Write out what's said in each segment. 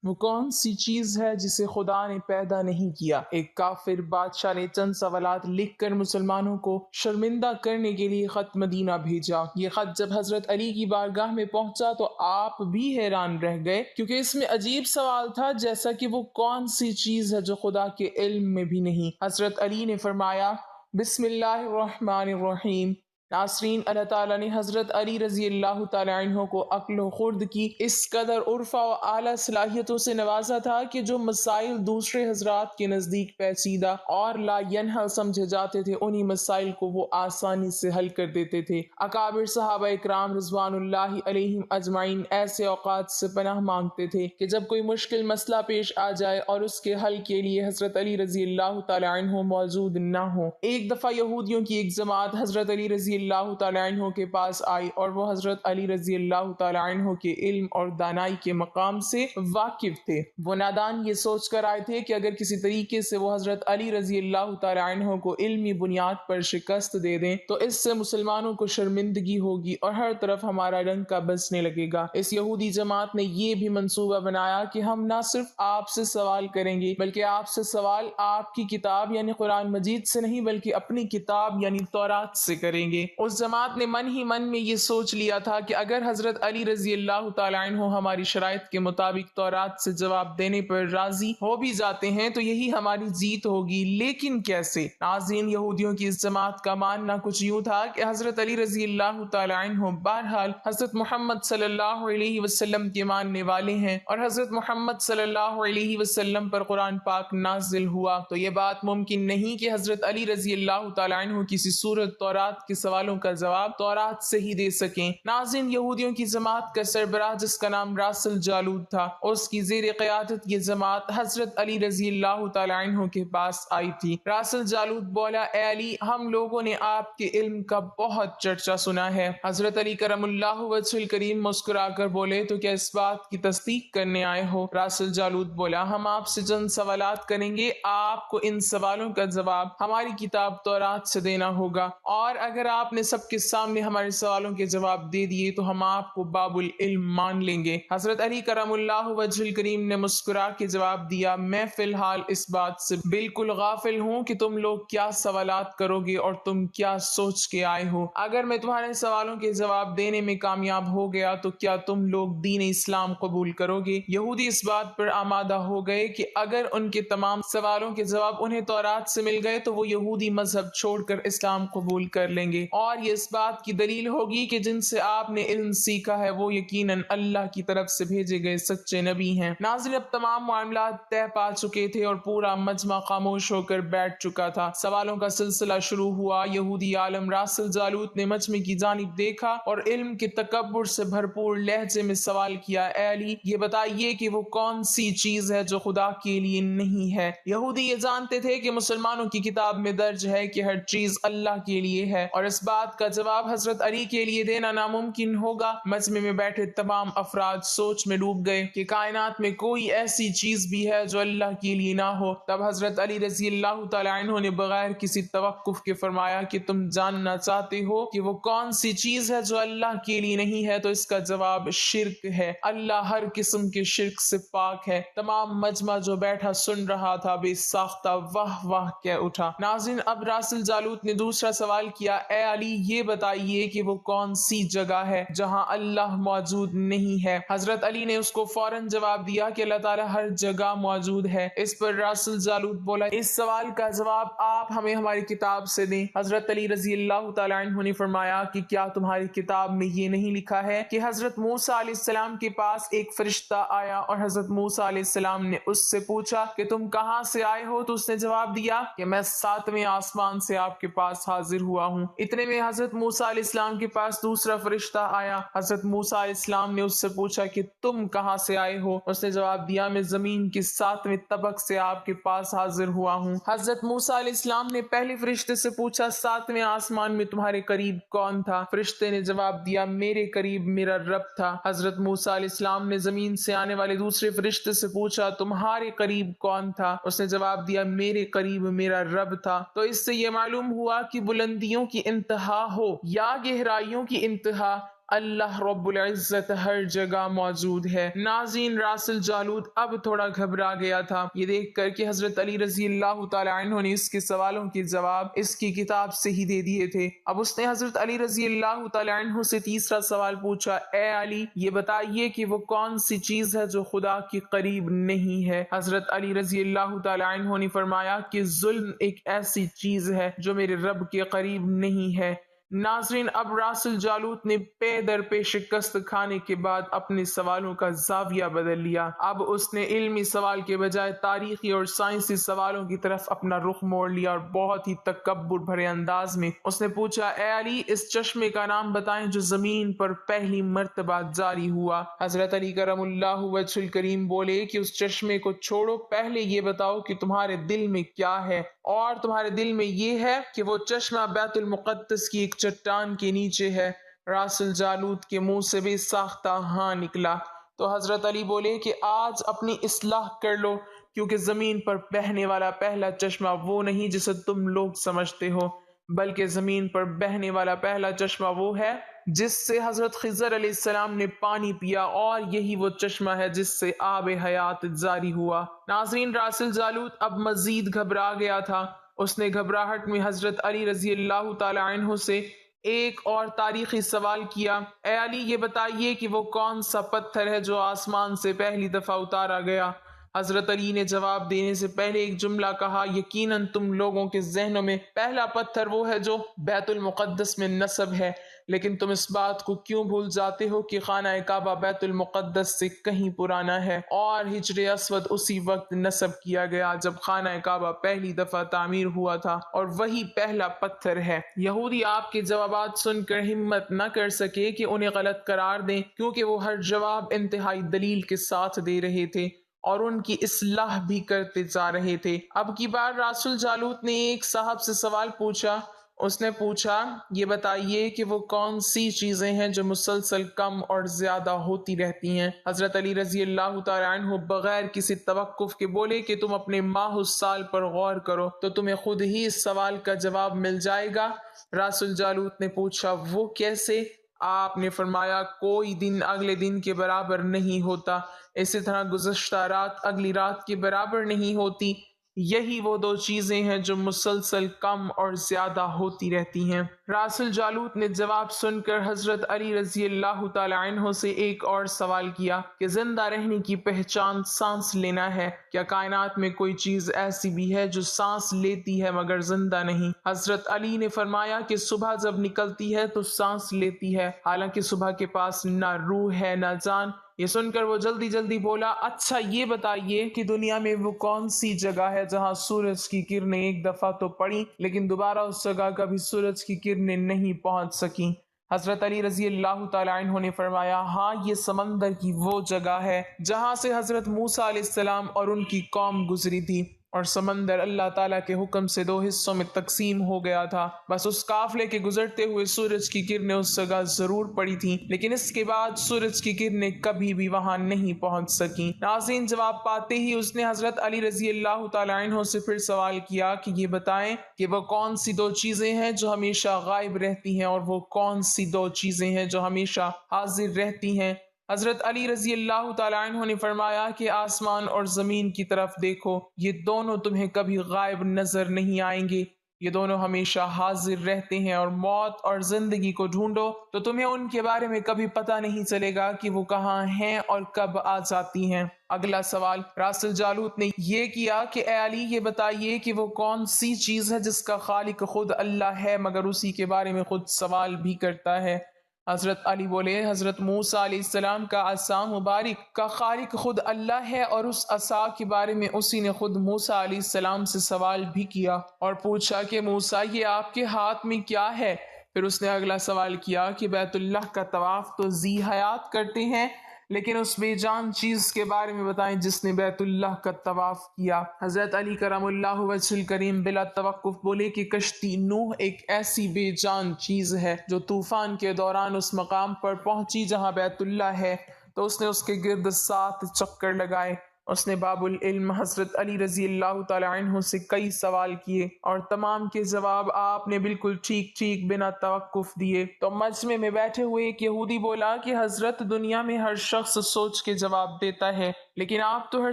وہ کون سی چیز ہے جسے خدا نے پیدا نہیں کیا؟ ایک کافر بادشاہ نے چند سوالات لکھ کر مسلمانوں کو شرمندہ کرنے کے لیے خط مدینہ بھیجا۔ یہ خط جب حضرت علی کی بارگاہ میں پہنچا تو آپ بھی حیران رہ گئے، کیونکہ اس میں عجیب سوال تھا، جیسا کہ وہ کون سی چیز ہے جو خدا کے علم میں بھی نہیں۔ حضرت علی نے فرمایا، بسم اللہ الرحمن الرحیم۔ ناصرین، اللہ تعالیٰ نے حضرت علی رضی اللہ تعالیٰ عنہ کو عقل و خرد کی اس قدر عرفہ و اعلیٰ صلاحیتوں سے نوازا تھا کہ جو مسائل دوسرے حضرات کے نزدیک پیچیدہ اور لا ینحل سمجھے جاتے تھے، انہی مسائل کو وہ آسانی سے حل کر دیتے تھے۔ اکابر صحابہ اکرام رضوان اللہ علیہم اجمعین ایسے اوقات سے پناہ مانگتے تھے کہ جب کوئی مشکل مسئلہ پیش آ جائے اور اس کے حل کے لیے حضرت علی رضی اللہ تعالیٰ عنہ موجود نہ ہو۔ ایک دفعہ یہودیوں کی ایک جماعت حضرت علی رضی اللہ تعالیٰ عنہ کے پاس آئی اور وہ حضرت علی رضی اللہ تعالیٰ عنہ کے علم اور دانائی کے مقام سے واقف تھے۔ وہ نادان یہ سوچ کر آئے تھے کہ اگر کسی طریقے سے وہ حضرت علی رضی اللہ تعالیٰ عنہ کو علمی بنیاد پر شکست دے دیں تو اس سے مسلمانوں کو شرمندگی ہوگی اور ہر طرف ہمارا ڈنکا بجنے لگے گا۔ اس یہودی جماعت نے یہ بھی منصوبہ بنایا کہ ہم نہ صرف آپ سے سوال کریں گے بلکہ آپ سے سوال آپ کی کتاب یعنی قرآن مجید سے نہیں بلکہ اپنی کتاب یعنی تورات سے کریں گے۔ اس جماعت نے من ہی من میں یہ سوچ لیا تھا کہ اگر حضرت علی رضی اللہ تعالیٰ عنہ ہماری شرائط کے مطابق تورات سے جواب دینے پر راضی ہو بھی جاتے ہیں تو یہی ہماری جیت ہوگی، لیکن کیسے؟ ناظرین، یہودیوں کی اس جماعت کا ماننا کچھ یوں تھا کہ حضرت علی رضی اللہ تعالیٰ عنہ بہرحال حضرت محمد صلی اللہ علیہ وسلم کے ماننے والے ہیں اور حضرت محمد صلی اللہ علیہ وسلم پر قرآن پاک نازل ہوا تو یہ بات ممکن نہیں کہ حضرت علی رضی اللہ تعالیٰ عنہ کسی سورت تورات کے سوالوں کا جواب تورات سے ہی دے سکیں۔ ناظرین، یہودیوں کی جماعت کا سربراہ جس کا نام راسل جالود تھا، اس کی زیر قیادت یہ جماعت حضرت علی رضی اللہ تعالیٰ عنہ کے پاس آئی تھی۔ راسل جالود بولا، اے علی، ہم لوگوں نے آپ کے علم کا بہت چرچا سنا ہے۔ حضرت علی کرم اللہ وجہ الکریم مسکرا کر بولے، تو کیا اس بات کی تصدیق کرنے آئے ہو؟ راسل جالود بولا، ہم آپ سے چند سوالات کریں گے، آپ کو ان سوالوں کا جواب ہماری کتاب تورات سے دینا ہوگا، اور اگر آپ نے سب کے سامنے ہمارے سوالوں کے جواب دے دیے تو ہم آپ کو باب العلم مان لیں گے۔ حضرت علی کرم اللہ وجہ الکریم نے مسکرا کے جواب دیا، میں فی الحال اس بات سے بالکل غافل ہوں کہ تم لوگ کیا سوالات کرو گے اور تم کیا سوچ کے آئے ہو۔ اگر میں تمہارے سوالوں کے جواب دینے میں کامیاب ہو گیا تو کیا تم لوگ دین اسلام قبول کرو گے؟ یہودی اس بات پر آمادہ ہو گئے کہ اگر ان کے تمام سوالوں کے جواب انہیں تورات سے مل گئے تو وہ یہودی مذہب چھوڑ کر اسلام قبول کر لیں گے، اور یہ اس بات کی دلیل ہوگی کہ جن سے آپ نے علم سیکھا ہے وہ یقیناً اللہ کی طرف سے بھیجے گئے سچے نبی ہیں۔ ناظرین، اب تمام معاملات طے پا چکے تھے اور پورا مجمع خاموش ہو کر بیٹھ چکا تھا۔ سوالوں کا سلسلہ شروع ہوا۔ یہودی عالم راسل جالوت نے مجمع کی جانب دیکھا اور علم کے تکبر سے بھرپور لہجے میں سوال کیا، اے علی، یہ بتائیے کہ وہ کون سی چیز ہے جو خدا کے لیے نہیں ہے؟ یہودی یہ جانتے تھے کہ مسلمانوں کی کتاب میں درج ہے کہ ہر چیز اللہ کے لیے ہے اور اس بات کا جواب حضرت علی کے لیے دینا ناممکن ہوگا۔ مجمع میں بیٹھے تمام افراد سوچ میں ڈوب گئے کہ کائنات میں کوئی ایسی چیز بھی ہے جو اللہ کے لیے نہ ہو۔ تب حضرت علی رضی اللہ تعالیٰ عنہ نے بغیر کسی توقف کے فرمایا کہ تم جاننا چاہتے ہو کہ وہ کون سی چیز ہے جو اللہ کے لیے نہیں ہے، تو اس کا جواب شرک ہے۔ اللہ ہر قسم کے شرک سے پاک ہے۔ تمام مجمع جو بیٹھا سن رہا تھا بے ساختہ واہ واہ کہہ اٹھا۔ ناظرین، اب راسل جالوت نے دوسرا سوال کیا، اے علی، یہ بتائیے کہ وہ کون سی جگہ ہے جہاں اللہ موجود نہیں ہے؟ حضرت علی نے اس کو فوراً جواب دیا کہ اللہ تعالیٰ ہر جگہ موجود ہے۔ اس پر راسل جالوت بولا، اس سوال کا جواب آپ ہمیں ہماری کتاب سے دیں۔ حضرت علی رضی اللہ تعالیٰ عنہ نے فرمایا کہ کیا تمہاری کتاب میں یہ نہیں لکھا ہے کہ حضرت موسیٰ علیہ السلام کے پاس ایک فرشتہ آیا اور حضرت موسیٰ علیہ السلام نے اس سے پوچھا کہ تم کہاں سے آئے ہو، تو اس نے جواب دیا کہ میں 7ویں آسمان سے آپ کے پاس حاضر ہوا ہوں۔ اتنے میں حضرت موسیٰ علیہ السلام کے پاس دوسرا فرشتہ آیا۔ حضرت موسیٰ علیہ السلام نے اس سے پوچھا کہ تم کہاں سے آئے ہو، اس نے جواب دیا میں زمین کے 7ویں طبق سے آپ کے پاس حاضر ہوا ہوں۔ حضرت موسیٰ علیہ السلام نے پہلے فرشتے سے پوچھا 7ویں آسمان میں تمہارے قریب کون تھا؟ فرشتے نے جواب دیا میرے قریب میرا رب تھا۔ حضرت موسیٰ علیہ السلام نے زمین سے آنے والے دوسرے فرشتے سے پوچھا تمہارے قریب کون تھا؟ اس نے جواب دیا میرے قریب میرا رب تھا۔ تو اس سے یہ معلوم ہوا کہ بلندیوں کی انتہا ہو یا گہرائیوں کی انتہا اللہ رب العزت ہر جگہ موجود ہے۔ ناظرین، راسل جالوت اب تھوڑا گھبرا گیا تھا، یہ دیکھ کر کہ حضرت علی رضی اللہ تعالی عنہ نے اس کے سوالوں کے جواب اس کی کتاب سے ہی دے دیے تھے۔ اب اس نے حضرت علی رضی اللہ تعالی عنہ سے تیسرا سوال پوچھا، اے علی، یہ بتائیے کہ وہ کون سی چیز ہے جو خدا کے قریب نہیں ہے؟ حضرت علی رضی اللہ تعالی عنہ نے فرمایا کہ ظلم ایک ایسی چیز ہے جو میرے رب کے قریب نہیں ہے۔ ناظرین، اب راسل جالوت نے پے در پے شکست کھانے کے بعد اپنے سوالوں کا زاویہ بدل لیا۔ اب اس نے علمی سوال کے بجائے تاریخی اور سائنسی سوالوں کی طرف اپنا رخ موڑ لیا اور بہت ہی تکبر بھرے انداز میں اس نے پوچھا، اے علی، اس چشمے کا نام بتائیں جو زمین پر پہلی مرتبہ جاری ہوا۔ حضرت علی کرم اللہ وجہ الکریم بولے کہ اس چشمے کو چھوڑو، پہلے یہ بتاؤ کہ تمہارے دل میں کیا ہے، اور تمہارے دل میں یہ ہے کہ وہ چشمہ بیت المقدس کی ایک چٹان کے نیچے ہے۔ راسل جالوت کے منہ سے بے ساختہ ہاں نکلا تو حضرت علی بولے کہ آج اپنی اصلاح کر لو، کیونکہ زمین پر بہنے والا پہلا چشمہ وہ نہیں جسے تم لوگ سمجھتے ہو، بلکہ زمین پر بہنے والا پہلا چشمہ وہ ہے جس سے حضرت خضر علیہ السلام نے پانی پیا، اور یہی وہ چشمہ ہے جس سے آب حیات جاری ہوا۔ ناظرین، راسل جالوت اب مزید گھبرا گیا تھا۔ اس نے گھبراہٹ میں حضرت علی رضی اللہ تعالی عنہ سے ایک اور تاریخی سوال کیا، اے علی، یہ بتائیے کہ وہ کون سا پتھر ہے جو آسمان سے پہلی دفعہ اتارا گیا؟ حضرت علی نے جواب دینے سے پہلے ایک جملہ کہا، یقیناً تم لوگوں کے ذہنوں میں پہلا پتھر وہ ہے جو بیت المقدس میں نصب ہے، لیکن تم اس بات کو کیوں بھول جاتے ہو کہ خانہ کعبہ بیت المقدس سے کہیں پرانا ہے، اور حجر اسود اسی وقت نصب کیا گیا جب خانہ کعبہ پہلی دفعہ تعمیر ہوا تھا، اور وہی پہلا پتھر ہے۔ یہودی آپ کے جوابات سن کر ہمت نہ کر سکے کہ انہیں غلط قرار دیں، کیونکہ وہ ہر جواب انتہائی دلیل کے ساتھ دے رہے تھے اور ان کی اصلاح بھی کرتے جا رہے تھے۔ اب کی بار راسل جالوت نے ایک صاحب سے سوال پوچھا۔ اس نے پوچھا، یہ بتائیے کہ وہ کون سی چیزیں ہیں جو مسلسل کم اور زیادہ ہوتی رہتی ہیں؟ حضرت علی رضی اللہ تعالی عنہ بغیر کسی توقف کے بولے کہ تم اپنے ماہ السال پر غور کرو تو تمہیں خود ہی اس سوال کا جواب مل جائے گا۔ راسل جالوت نے پوچھا، وہ کیسے؟ آپ نے فرمایا، کوئی دن اگلے دن کے برابر نہیں ہوتا، اسی طرح گزشتہ رات اگلی رات کے برابر نہیں ہوتی۔ یہی وہ دو چیزیں ہیں جو مسلسل کم اور زیادہ ہوتی رہتی ہیں۔ راسل جالوت نے جواب سن کر حضرت علی رضی اللہ تعالی عنہ سے ایک اور سوال کیا کہ زندہ رہنے کی پہچان سانس لینا ہے، کیا کائنات میں کوئی چیز ایسی بھی ہے جو سانس لیتی ہے مگر زندہ نہیں؟ حضرت علی نے فرمایا کہ صبح جب نکلتی ہے تو سانس لیتی ہے، حالانکہ صبح کے پاس نہ روح ہے نہ جان۔ یہ سن کر وہ جلدی جلدی بولا، اچھا یہ بتائیے کہ دنیا میں وہ کون سی جگہ ہے جہاں سورج کی کرنیں ایک دفعہ تو پڑی لیکن دوبارہ اس جگہ کبھی سورج کی کرنیں نہیں پہنچ سکیں؟ حضرت علی رضی اللہ تعالی عنہ نے فرمایا، ہاں، یہ سمندر کی وہ جگہ ہے جہاں سے حضرت موسیٰ علیہ السلام اور ان کی قوم گزری تھی، اور سمندر اللہ تعالیٰ کے حکم سے دو حصوں میں تقسیم ہو گیا تھا، بس اس قافلے کے گزرتے ہوئے سورج کی کرنیں اس جگہ ضرور پڑی تھیں، لیکن اس کے بعد سورج کی کرنیں کبھی بھی وہاں نہیں پہنچ سکیں۔ ناظرین، جواب پاتے ہی اس نے حضرت علی رضی اللہ تعالی عنہ سے پھر سوال کیا کہ یہ بتائیں کہ وہ کون سی دو چیزیں ہیں جو ہمیشہ غائب رہتی ہیں، اور وہ کون سی دو چیزیں ہیں جو ہمیشہ حاضر رہتی ہیں؟ حضرت علی رضی اللہ تعالی عنہ نے فرمایا کہ آسمان اور زمین کی طرف دیکھو، یہ دونوں تمہیں کبھی غائب نظر نہیں آئیں گے، یہ دونوں ہمیشہ حاضر رہتے ہیں، اور موت اور زندگی کو ڈھونڈو تو تمہیں ان کے بارے میں کبھی پتہ نہیں چلے گا کہ وہ کہاں ہیں اور کب آ جاتی ہیں۔ اگلا سوال راسل جالوت نے یہ کیا کہ اے علی، یہ بتائیے کہ وہ کون سی چیز ہے جس کا خالق خود اللہ ہے مگر اسی کے بارے میں خود سوال بھی کرتا ہے؟ حضرت علی بولے، حضرت موسیٰ علیہ السلام کا عصا مبارک کا خالق خود اللہ ہے، اور اس عصا کے بارے میں اسی نے خود موسیٰ علیہ السلام سے سوال بھی کیا اور پوچھا کہ موسیٰ، یہ آپ کے ہاتھ میں کیا ہے؟ پھر اس نے اگلا سوال کیا کہ بیت اللہ کا طواف تو ذی حیات کرتے ہیں، لیکن اس بے جان چیز کے بارے میں بتائیں جس نے بیت اللہ کا طواف کیا۔ حضرت علی کرم اللہ وجہ الکریم بلا توقف بولے کہ کشتی نوح ایک ایسی بے جان چیز ہے جو طوفان کے دوران اس مقام پر پہنچی جہاں بیت اللہ ہے تو اس نے اس کے گرد 7 چکر لگائے، اس نے باب العلم حضرت علی رضی اللہ تعالی عنہ سے کئی سوال کیے اور تمام کے جواب آپ نے بالکل ٹھیک ٹھیک بنا توقف دیے۔ تو مجمع میں بیٹھے ہوئے ایک یہودی بولا کہ حضرت دنیا میں ہر شخص سوچ کے جواب دیتا ہے، لیکن آپ تو ہر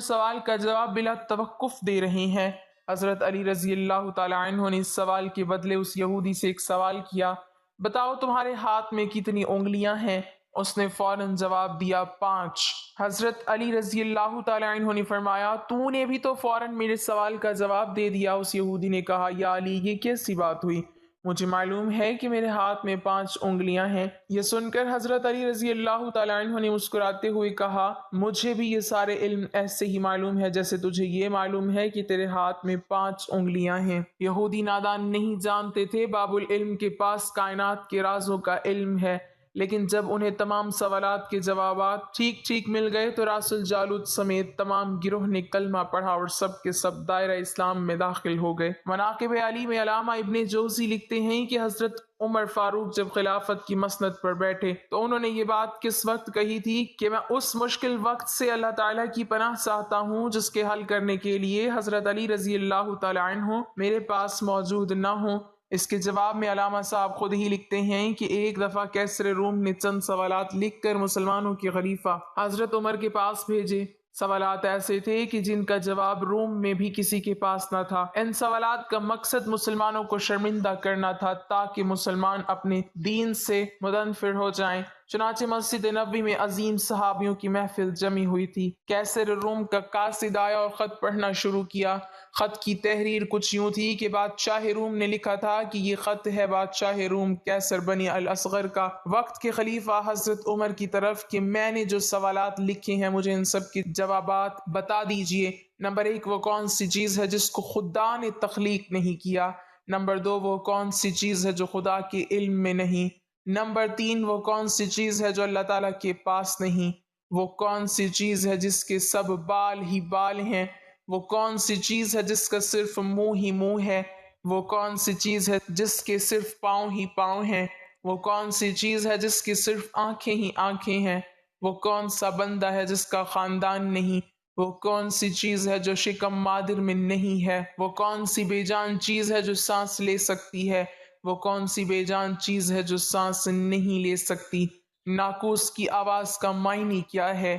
سوال کا جواب بلا توقف دے رہے ہیں۔ حضرت علی رضی اللہ تعالی عنہ نے اس سوال کے بدلے اس یہودی سے ایک سوال کیا، بتاؤ تمہارے ہاتھ میں کتنی انگلیاں ہیں؟ اس نے فوراً جواب دیا 5۔ حضرت علی رضی اللہ تعالی عنہ نے فرمایا تو نے بھی تو فوراً میرے سوال کا جواب دے دیا۔ اس یہودی نے کہا یا علی یہ کیسی بات ہوئی؟ مجھے معلوم ہے کہ میرے ہاتھ میں 5 انگلیاں ہیں۔ یہ سن کر حضرت علی رضی اللہ تعالی عنہ نے مسکراتے ہوئے کہا مجھے بھی یہ سارے علم ایسے ہی معلوم ہے جیسے تجھے یہ معلوم ہے کہ تیرے ہاتھ میں 5 انگلیاں ہیں۔ یہودی نادان نہیں جانتے تھے باب العلم کے پاس کائنات کے رازوں کا علم ہے، لیکن جب انہیں تمام سوالات کے جوابات ٹھیک ٹھیک مل گئے تو راس الجالوت سمیت تمام گروہ نے کلمہ پڑھا اور سب کے سب دائرہ اسلام میں داخل ہو گئے۔ مناقب علی میں علامہ ابن جوزی لکھتے ہیں کہ حضرت عمر فاروق جب خلافت کی مسند پر بیٹھے تو انہوں نے یہ بات کس وقت کہی تھی کہ میں اس مشکل وقت سے اللہ تعالیٰ کی پناہ چاہتا ہوں جس کے حل کرنے کے لیے حضرت علی رضی اللہ تعالی عنہ میرے پاس موجود نہ ہوں۔ اس کے جواب میں علامہ صاحب خود ہی لکھتے ہیں کہ ایک دفعہ کیسر روم نے چند سوالات لکھ کر مسلمانوں کے خلیفہ حضرت عمر کے پاس بھیجے۔ سوالات ایسے تھے کہ جن کا جواب روم میں بھی کسی کے پاس نہ تھا۔ ان سوالات کا مقصد مسلمانوں کو شرمندہ کرنا تھا تاکہ مسلمان اپنے دین سے مدنفر ہو جائیں۔ چنانچہ مسجد نبوی میں عظیم صحابیوں کی محفل جمی ہوئی تھی۔ کیسر روم کا قاصد آیا اور خط پڑھنا شروع کیا۔ خط کی تحریر کچھ یوں تھی کہ بادشاہ روم نے لکھا تھا کہ یہ خط ہے بادشاہ روم کیسر بنی الاصغر کا وقت کے خلیفہ حضرت عمر کی طرف کہ میں نے جو سوالات لکھے ہیں مجھے ان سب کے جوابات بتا دیجئے۔ نمبر 1 وہ کون سی چیز ہے جس کو خدا نے تخلیق نہیں کیا؟ نمبر 2 وہ کون سی چیز ہے جو خدا کے علم میں نہیں؟ نمبر 3 وہ کون سی چیز ہے جو اللہ تعالیٰ کے پاس نہیں؟ وہ کون سی چیز ہے جس کے سب بال ہی بال ہیں؟ وہ کون سی چیز ہے جس کا صرف منہ ہی منہ ہے؟ وہ کون سی چیز ہے جس کے صرف پاؤں ہی پاؤں ہیں؟ وہ کون سی چیز ہے جس کی صرف آنکھیں ہی آنکھیں ہیں؟ وہ کون سا بندہ ہے جس کا خاندان نہیں؟ وہ کون سی چیز ہے جو شکم مادر میں نہیں ہے؟ وہ کون سی بے جان چیز ہے جو سانس لے سکتی ہے؟ وہ کون سی بے جان چیز ہے جو سانس نہیں لے سکتی؟ ناقوس کی آواز کا معنی کیا ہے؟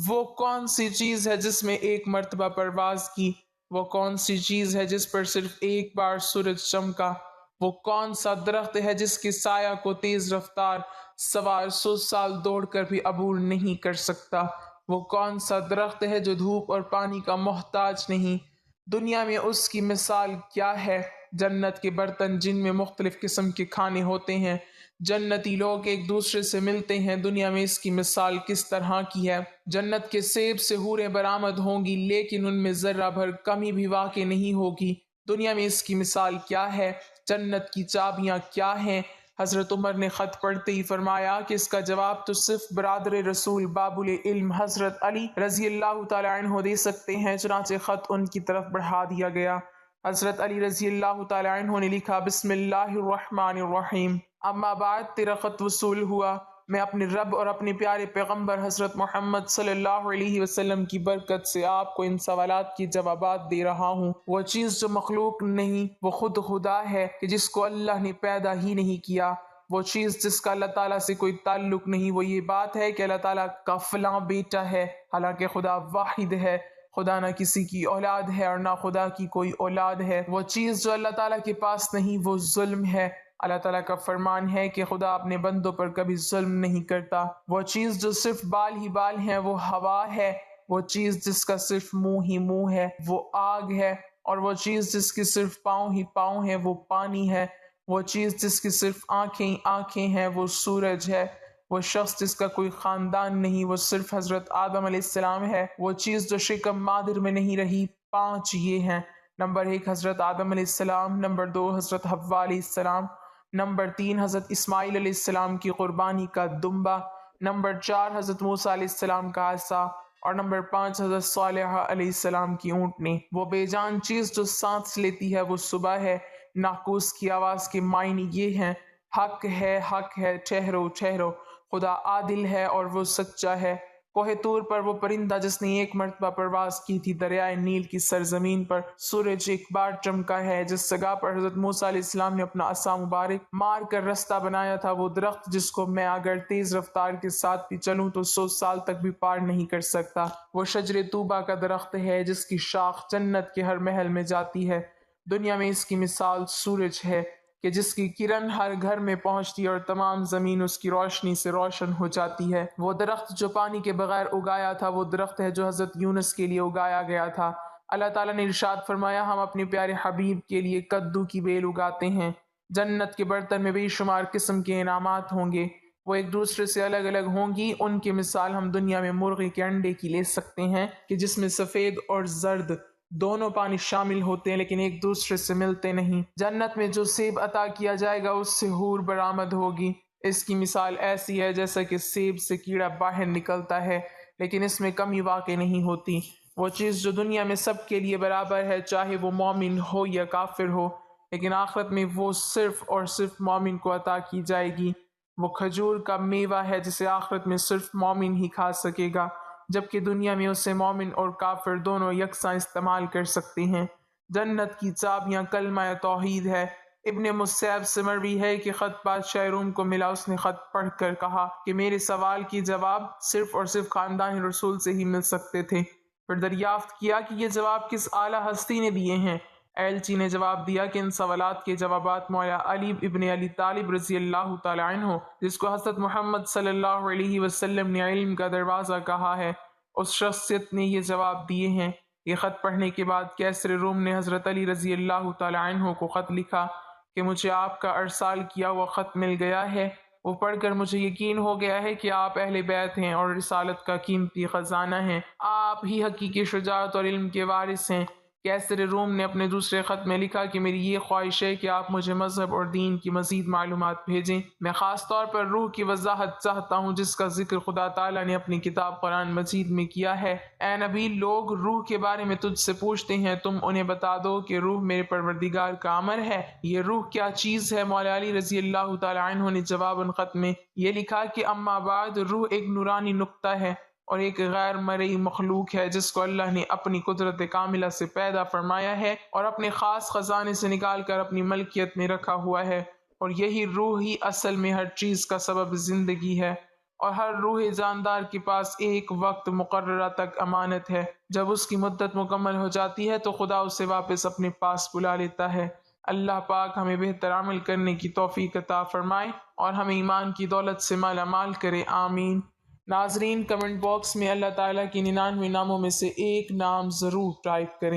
وہ کون سی چیز ہے جس میں ایک مرتبہ پرواز کی؟ وہ کون سی چیز ہے جس پر صرف ایک بار سورج چمکا؟ وہ کون سا درخت ہے جس کے سایہ کو تیز رفتار سوار 100 سال دوڑ کر بھی عبور نہیں کر سکتا؟ وہ کون سا درخت ہے جو دھوپ اور پانی کا محتاج نہیں؟ دنیا میں اس کی مثال کیا ہے؟ جنت کے برتن جن میں مختلف قسم کے کھانے ہوتے ہیں، جنتی لوگ ایک دوسرے سے ملتے ہیں، دنیا میں اس کی مثال کس طرح کی ہے؟ جنت کے سیب سے حوریں برآمد ہوں گی لیکن ان میں ذرہ بھر کمی بھی واقع نہیں ہوگی، دنیا میں اس کی مثال کیا ہے؟ جنت کی چابیاں کیا ہیں؟ حضرت عمر نے خط پڑھتے ہی فرمایا کہ اس کا جواب تو صرف برادر رسول باب العلم حضرت علی رضی اللہ تعالی عنہ دے سکتے ہیں۔ چنانچہ خط ان کی طرف بڑھا دیا گیا۔ حضرت علی رضی اللہ تعالی عنہ نے لکھا بسم اللہ الرحمن الرحیم، اما بعد تیرا خط وصول ہوا، میں اپنے رب اور اپنے پیارے پیغمبر حضرت محمد صلی اللہ علیہ وسلم کی برکت سے آپ کو ان سوالات کی جوابات دے رہا ہوں۔ وہ چیز جو مخلوق نہیں وہ خود خدا ہے کہ جس کو اللہ نے پیدا ہی نہیں کیا۔ وہ چیز جس کا اللہ تعالیٰ سے کوئی تعلق نہیں وہ یہ بات ہے کہ اللہ تعالیٰ کا فلاں بیٹا ہے، حالانکہ خدا واحد ہے، خدا نہ کسی کی اولاد ہے اور نہ خدا کی کوئی اولاد ہے۔ وہ چیز جو اللہ تعالیٰ کے پاس نہیں وہ ظلم ہے، اللہ تعالیٰ کا فرمان ہے کہ خدا اپنے بندوں پر کبھی ظلم نہیں کرتا۔ وہ چیز جو صرف بال ہی بال ہیں وہ ہوا ہے، وہ چیز جس کا صرف منہ ہی منہ ہے وہ آگ ہے، اور وہ چیز جس کی صرف پاؤں ہی پاؤں ہے وہ پانی ہے، وہ چیز جس کی صرف آنکھیں ہی آنکھیں ہیں وہ سورج ہے، وہ شخص جس کا کوئی خاندان نہیں وہ صرف حضرت آدم علیہ السلام ہے، وہ چیز جو شکم مادر میں نہیں رہی 5 یہ ہیں۔ نمبر 1 حضرت آدم علیہ السلام، نمبر 2 حضرت حوا علیہ السلام، نمبر 3 حضرت اسماعیل علیہ السلام کی قربانی کا دمبا، نمبر 4 حضرت موسیٰ علیہ السلام کا عصا، اور نمبر 5 حضرت صالح علیہ السلام کی اونٹنی۔ وہ بے جان چیز جو سانس لیتی ہے وہ صبح ہے۔ ناقوس کی آواز کے معنی یہ ہیں، حق ہے ٹھہرو ٹھہرو، خدا عادل ہے اور وہ سچا ہے، کوہ طور پر وہ پرندہ جس نے ایک مرتبہ پرواز کی تھی دریائے نیل کی سرزمین پر سورج ایک بار چمکا ہے، جس جگہ پر حضرت موسیٰ علیہ السلام نے اپنا عصا مبارک مار کر رستہ بنایا تھا، وہ درخت جس کو میں اگر تیز رفتار کے ساتھ بھی چلوں تو 100 سال تک بھی پار نہیں کر سکتا، وہ شجر طوبہ کا درخت ہے جس کی شاخ جنت کے ہر محل میں جاتی ہے۔ دنیا میں اس کی مثال سورج ہے کہ جس کی کرن ہر گھر میں پہنچتی ہے اور تمام زمین اس کی روشنی سے روشن ہو جاتی ہے۔ وہ درخت جو پانی کے بغیر اگایا تھا وہ درخت ہے جو حضرت یونس کے لیے اگایا گیا تھا۔ اللہ تعالیٰ نے ارشاد فرمایا، ہم اپنے پیارے حبیب کے لیے کدو کی بیل اگاتے ہیں، جنت کے برتن میں بے شمار قسم کے انعامات ہوں گے، وہ ایک دوسرے سے الگ الگ ہوں گی۔ ان کی مثال ہم دنیا میں مرغی کے انڈے کی لے سکتے ہیں کہ جس میں سفید اور زرد دونوں پانی شامل ہوتے ہیں لیکن ایک دوسرے سے ملتے نہیں۔ جنت میں جو سیب عطا کیا جائے گا اس سے حور برآمد ہوگی، اس کی مثال ایسی ہے جیسا کہ سیب سے کیڑا باہر نکلتا ہے لیکن اس میں کمی واقع نہیں ہوتی۔ وہ چیز جو دنیا میں سب کے لیے برابر ہے چاہے وہ مومن ہو یا کافر ہو، لیکن آخرت میں وہ صرف اور صرف مومن کو عطا کی جائے گی۔ وہ کھجور کا میوہ ہے جسے آخرت میں صرف مومن ہی کھا سکے گا، جبکہ دنیا میں اسے مومن اور کافر دونوں یکساں استعمال کر سکتے ہیں۔ جنت کی چابیاں کلمہ توحید ہے۔ ابن مسیب سے مروی ہے کہ خط بادشاہ روم کو ملا، اس نے خط پڑھ کر کہا کہ میرے سوال کی جواب صرف اور صرف خاندان رسول سے ہی مل سکتے تھے۔ پھر دریافت کیا کہ یہ جواب کس اعلیٰ ہستی نے دیے ہیں؟ ایلچی نے جواب دیا کہ ان سوالات کے جوابات مولا علی ابن ابی طالب رضی اللہ تعالی عنہ، جس کو حضرت محمد صلی اللہ علیہ وسلم نے علم کا دروازہ کہا ہے، اس شخصیت نے یہ جواب دیے ہیں۔ یہ خط پڑھنے کے بعد کیسر روم نے حضرت علی رضی اللہ تعالی عنہ کو خط لکھا کہ مجھے آپ کا ارسال کیا ہوا خط مل گیا ہے، وہ پڑھ کر مجھے یقین ہو گیا ہے کہ آپ اہل بیت ہیں اور رسالت کا قیمتی خزانہ ہیں، آپ ہی حقیقی شجاعت اور علم کے وارث ہیں۔ کیسر روم نے اپنے دوسرے خط میں لکھا کہ میری یہ خواہش ہے کہ آپ مجھے مذہب اور دین کی مزید معلومات بھیجیں، میں خاص طور پر روح کی وضاحت چاہتا ہوں جس کا ذکر خدا تعالیٰ نے اپنی کتاب قرآن مجید میں کیا ہے۔ اے نبی، لوگ روح کے بارے میں تجھ سے پوچھتے ہیں، تم انہیں بتا دو کہ روح میرے پروردگار کا امر ہے۔ یہ روح کیا چیز ہے؟ مولا علی رضی اللہ تعالی عنہ نے جواباً خط میں یہ لکھا کہ اما بعد، روح ایک نورانی نقطہ ہے اور ایک غیر مرئی مخلوق ہے جس کو اللہ نے اپنی قدرت کاملہ سے پیدا فرمایا ہے اور اپنے خاص خزانے سے نکال کر اپنی ملکیت میں رکھا ہوا ہے، اور یہی روح ہی اصل میں ہر چیز کا سبب زندگی ہے، اور ہر روح جاندار کے پاس ایک وقت مقررہ تک امانت ہے، جب اس کی مدت مکمل ہو جاتی ہے تو خدا اسے واپس اپنے پاس بلا لیتا ہے۔ اللہ پاک ہمیں بہتر عمل کرنے کی توفیق عطا فرمائے اور ہمیں ایمان کی دولت سے مالا مال کرے، آمین۔ ناظرین، کمنٹ باکس میں اللہ تعالیٰ کی 99 ناموں میں سے ایک نام ضرور ٹائپ کریں۔